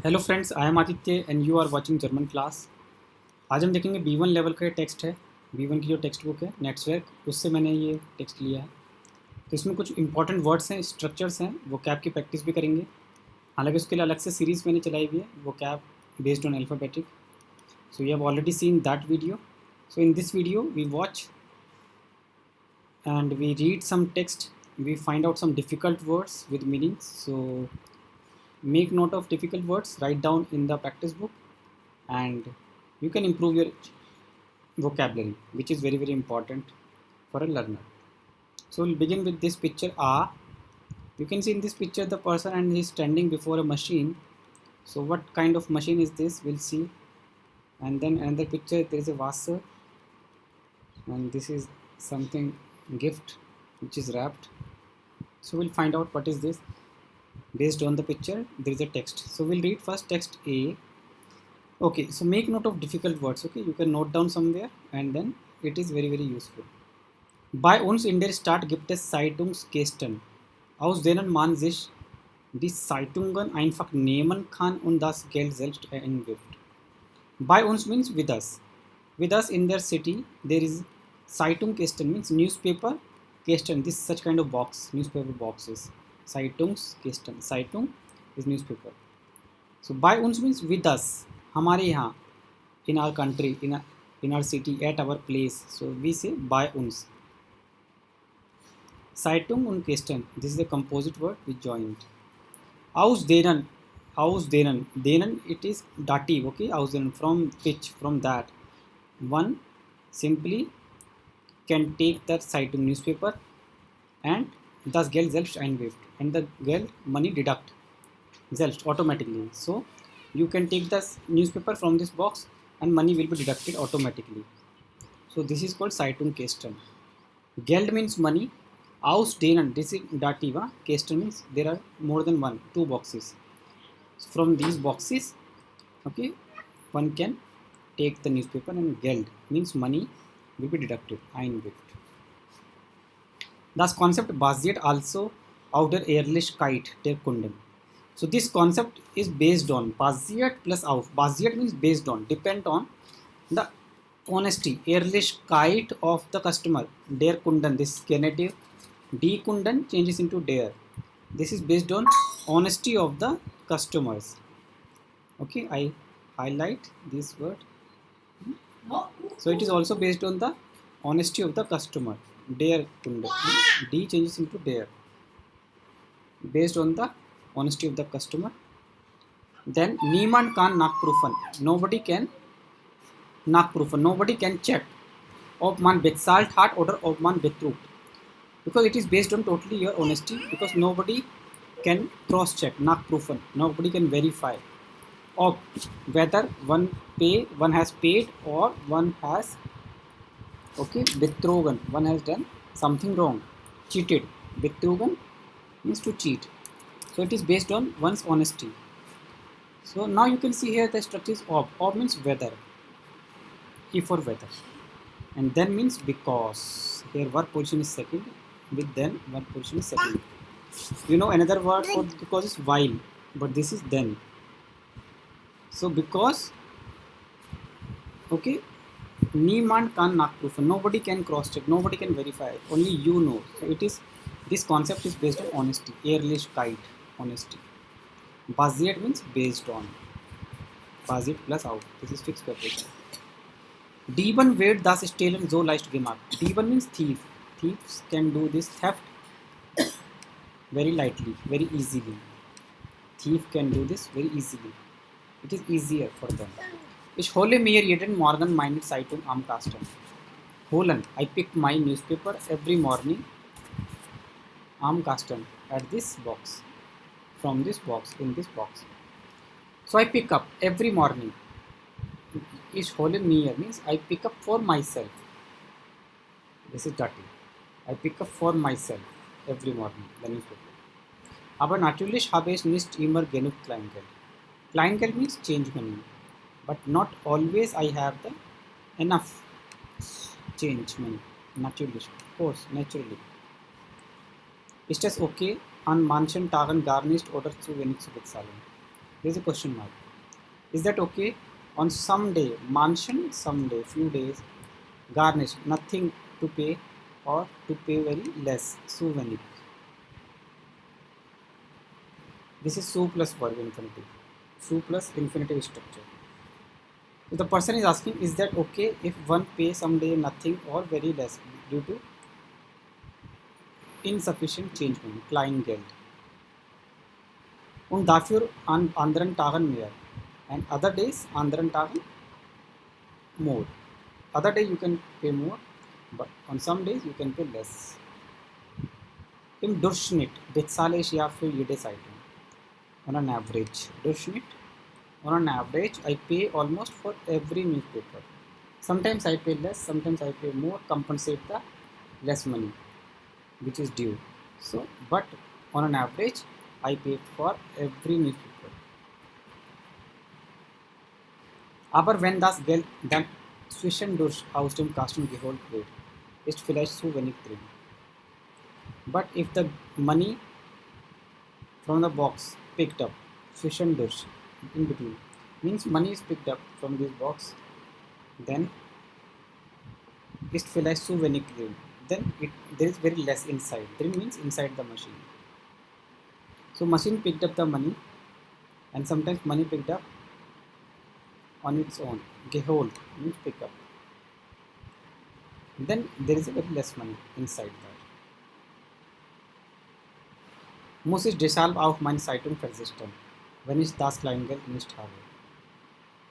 Hello friends, I am Aditya and you are watching German class. आज हम देखेंगे B1 level का टेक्स्ट है। B1 की जो टेक्स्ट बुक है नेटवर्क, उससे मैंने ये टेक्स्ट लिया है। तो इसमें कुछ इंपॉर्टेंट वर्ड्स हैं, स्ट्रक्चर्स हैं, वो कैब की प्रैक्टिस भी करेंगे। हालांकि उसके लिए अलग से सीरीज़ मैंने चलाई हुई है, वो cab based on alphabetic. So you have already seen that video. So in this video we watch and we read some text, we find out some difficult words with meanings. So make note of difficult words, write down in the practice book, and you can improve your vocabulary, which is very important for a learner. So we'll begin with this picture. You can see in this picture the person and he is standing before a machine. So what kind of machine is this, we'll see. And then another picture, there is a vase, and this is something gift which is wrapped. So we'll find out what is this. Based on the picture there is a text, so we'll read first text A. Okay, so make note of difficult words. Okay, you can note down somewhere and then it is very useful. Bei uns in der Stadt gibt es Zeitungskästen, aus denen man sich die Zeitungen einfach nehmen kann und das Geld selbst einwirft. Bei uns means with us. With us in their city there is Zeitungskästen means newspaper. Kästen, this such kind of box, newspaper boxes. Zeitungskästen. Zeitung is newspaper. So by uns means with us. हमारे यहाँ, in our country, in our city, at our place. So we say by uns. Zeitung und Kästen. This is the composite word we joined. Aus denen. Aus denen. Denen it is dative. Okay. Aus denen, from which, from that. One simply can take the Zeitung newspaper and das Geld selbst einwirft, and the Geld money deduct selbst automatically. So you can take the newspaper from this box and money will be deducted automatically. So this is called Zeitungskästen. Geld means money. Aus denen, this is dative. Kästen means there are more than two boxes. So from these boxes, okay, one can take the newspaper, and Geld means money will be deducted, einwirft. Das Konzept basiert also auf der Ehrlichkeit der Kunden. So this concept is based on, basiert plus auf. Basiert means based on, depend on the honesty, Ehrlichkeit of the customer, der Kunden. This genitive, die Kunden changes into der. This is based on honesty of the customers. Okay, I highlight this word. So it is also based on the honesty of the customer. Der Kunde. D changes into der. Based on the honesty of the customer. Then niemand kann nachprüfen. Nobody can nachprüfen. Nobody can check ob man bezahlt hat oder ob man betrugt. Because it is based on totally your honesty. Because nobody can cross check. Nachprüfen. Nobody can verify of whether one has paid or one has betrogen, one has done something wrong, cheated. Betrogen means to cheat. So it is based on one's honesty. So now you can see here the structure is ob. Ob means whether, E for whether, and then means because. Here verb position is second, with then verb position is second. You know another word for because is while, but this is then. So because, okay, niemand kann nachprüfen. Nobody can cross check. Nobody can verify. Only you know. So it is, this concept is based on honesty. Ehrlichkeit, honesty. Basiert means based on. Basiert plus auf. This is fixed preposition. Dieben wird das Stehlen so leicht gemacht. Dieben means thief. Thieves can do this theft very lightly, very easily. Thief can do this very easily. It is easier for them. Ich hole mir jeden Morgen meine Zeitung am Kasten. Holen, I pick my newspaper every morning am Kasten, at this box, from this box, in this box. So I pick up every morning. Ich hole mir means I pick up for myself. This is dirty. I pick up for myself every morning the newspaper. Aber natürlich habe ich nicht immer genug Kleingeld. Kleingeld means change money. But not always I have the enough change money. Natürlich, of course, naturally. Ist es okay, an manchen Tagen gar nicht oder zu wenig zu bezahlen? There's a question mark. Is that okay? On some day, mansion, some day, few days, garnish, nothing to pay or to pay very less, souvenir. This is so plus verb infinitive. So plus infinitive structure. So the person is asking, is that okay if one pay someday nothing or very less due to insufficient change money, Kleingeld. Und dafür an anderen Tagen mehr. And other days anderen Tagen more. Other day you can pay more, but on some days you can pay less. Im Durchschnitt bezahle ich ja für jede Zeitung. On an average. Durchschnitt. On an average, I pay almost for every newspaper. Sometimes I pay less, sometimes I pay more, compensate the less money which is due. So, but on an average, I pay for every newspaper. Aber wenn das Geld dann zwischendurch aus dem Kasten geholt wird, ist vielleicht zu wenig drin. But if the money from the box picked up, zwischendurch, in between, means money is picked up from this box, then ist vielleicht zu wenig drin. Then there is very less inside. Drin means inside the machine. So machine picked up the money, and sometimes money picked up on its own. Geholt means pick up. Then there is a very less money inside that. Muss ich deshalb auf meine Zeitung verzichten, wenn ich das Kleingeld nicht habe?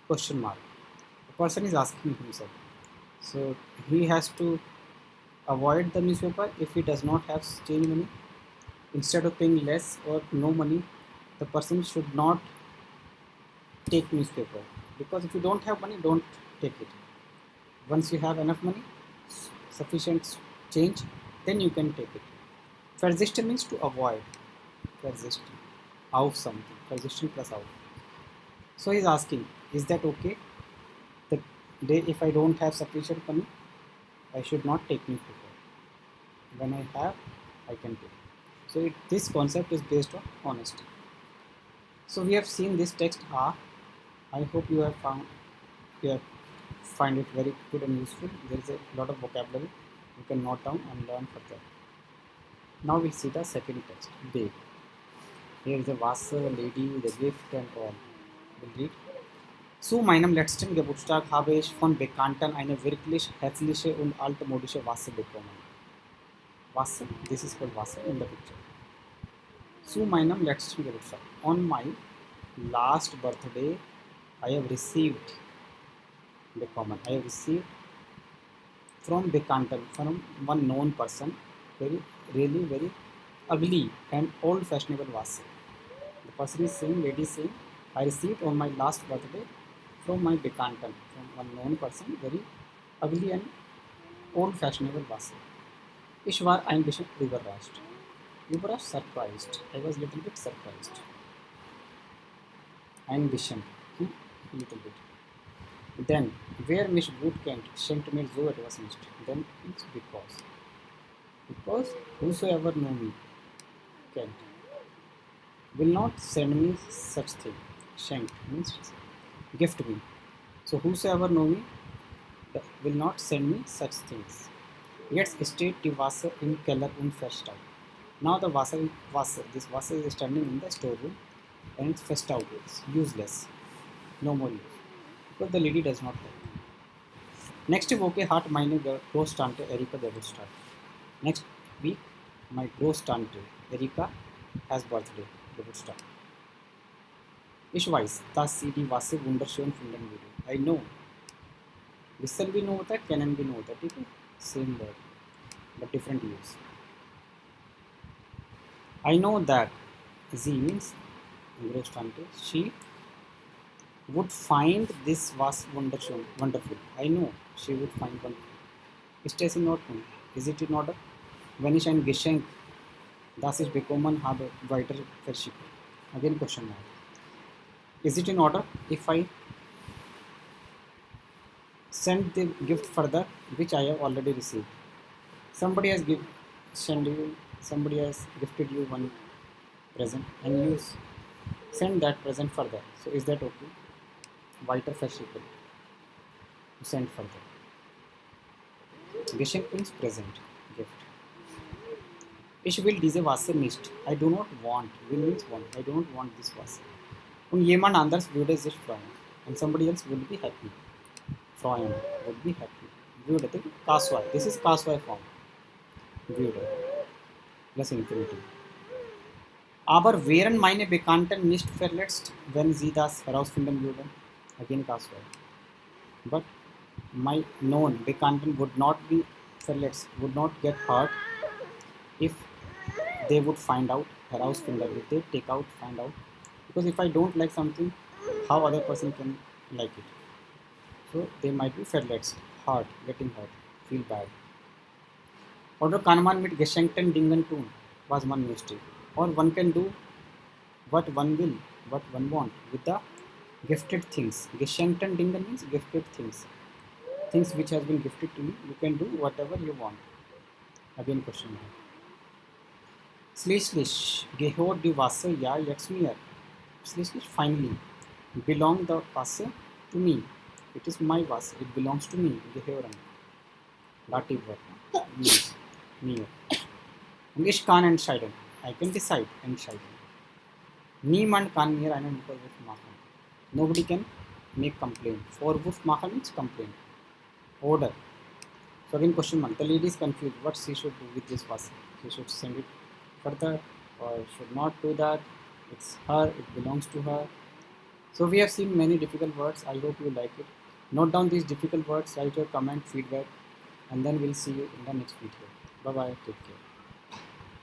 Question mark. The person is asking himself. So he has to avoid the newspaper if he does not have change money. Instead of paying less or no money, the person should not take newspaper, because if you don't have money, don't take it. Once you have enough money, sufficient change, then you can take it. Verzichten means to avoid. Verzichten. Auf something. Verzichten plus auf. So he's asking, is that okay? The day if I don't have sufficient money, I should not take newspaper. When I have, I can take. So this concept is based on honesty. So we have seen this text R. I hope you have find it very good and useful. There is a lot of vocabulary you can note down and learn further. Now we see the second text, B. Here is a Wasser, lady, the gift and all. We'll read. Zu meinem letzten Geburtstag habe ich von Bekannten eine wirklich herzliche und altmodische Wasser bekommen. Wasser, this is called Wasser in the picture. Zu meinem letzten Geburtstag. On my last birthday, I have received Willkommen. I have received from Bekannten, from one known person, really very ugly and old-fashionable Wasser. The person is saying, lady is saying, I received on my last birthday from my Bekannten, from one known person, very ugly and old-fashionable Wasser. Ich war ein bisschen überrascht. Überrascht, surprised. I was a little bit surprised. Ein bisschen, little bit. Then, wer mich gut kennt, schenkt mir so etwas nicht. Then it's because. Because whosoever know me kennt will not send me such thing. Schenkt means gift me. So whosoever know me will not send me such things. Jetzt steht die Wasser im Keller und verstaut. Now the this Wasser is standing in the storeroom and it's verstaut. It's useless. No more use. Because the lady does not like. Next week, hat meine Großtante Erika Geburtstag. Next week, my Großtante Erika has birthday. Geburtstag. Ich weiß, dass sie die Wasser wunderschön finden würde. I know. Whistle भी no होता है, cannon भी no होता है, ठीक है? Same word, but different use. I know that Z means Großtante. She would find this was wonderful. I know she would find wonderful. Ist es in Ordnung? Is it in order? Wenn ich ein Geschenk, das ich bekommen habe, weiter verschicke. Again question mark. Is it in order if I send the gift further, which I have already received? Somebody has gifted you one present and you Send that present further. So is that okay? Weiter verschicken. Send further. Geschenk means present, gift. Ich will diese Wasser nicht. I do not want. Will means want. I do not want this Wasser. Und jemand anders würde sich freuen. And somebody else would be happy. Freuen would be happy. Würde Kaswai. This is Kaswai form. Würde. Plus infinitive. Aber wären meine Bekannten nicht verletzt, wenn sie das herausfinden würden? Again Kaswai. But my known Bekannten would not be verletzt, would not get hurt if they would find out, herausfinden, if they take out, find out. Because if I don't like something, how other person can like it? So they might be verletzt, hurt, getting hurt, feel bad. Oder kann man mit geschenkten Dingen tun, was man möchte? Or one can do what one will, what one want with the gifted things. Geschenkten Dingen means gifted things. Things which has been gifted to you, you can do whatever you want. Again question mark. Schließlich gehört die Wasser ja jetzt mir. Schließlich finally belong the Wasser to me. It is my Wasser. It belongs to me. Gehören. Dative verb. Mir. Und ich kann entscheiden. I can decide. Entscheiden. Niemand kann mir einen Vorwurf machen. Nobody can make complaint. Vorwurf machen means complaint. Order. So again question mark. The lady is confused. What she should do with this Wasser? She should send it further or should not do that. It's her. It belongs to her. So we have seen many difficult words. I hope you like it. Note down these difficult words. Write your comment, feedback, and then we'll see you in the next video. Bye bye. Take care.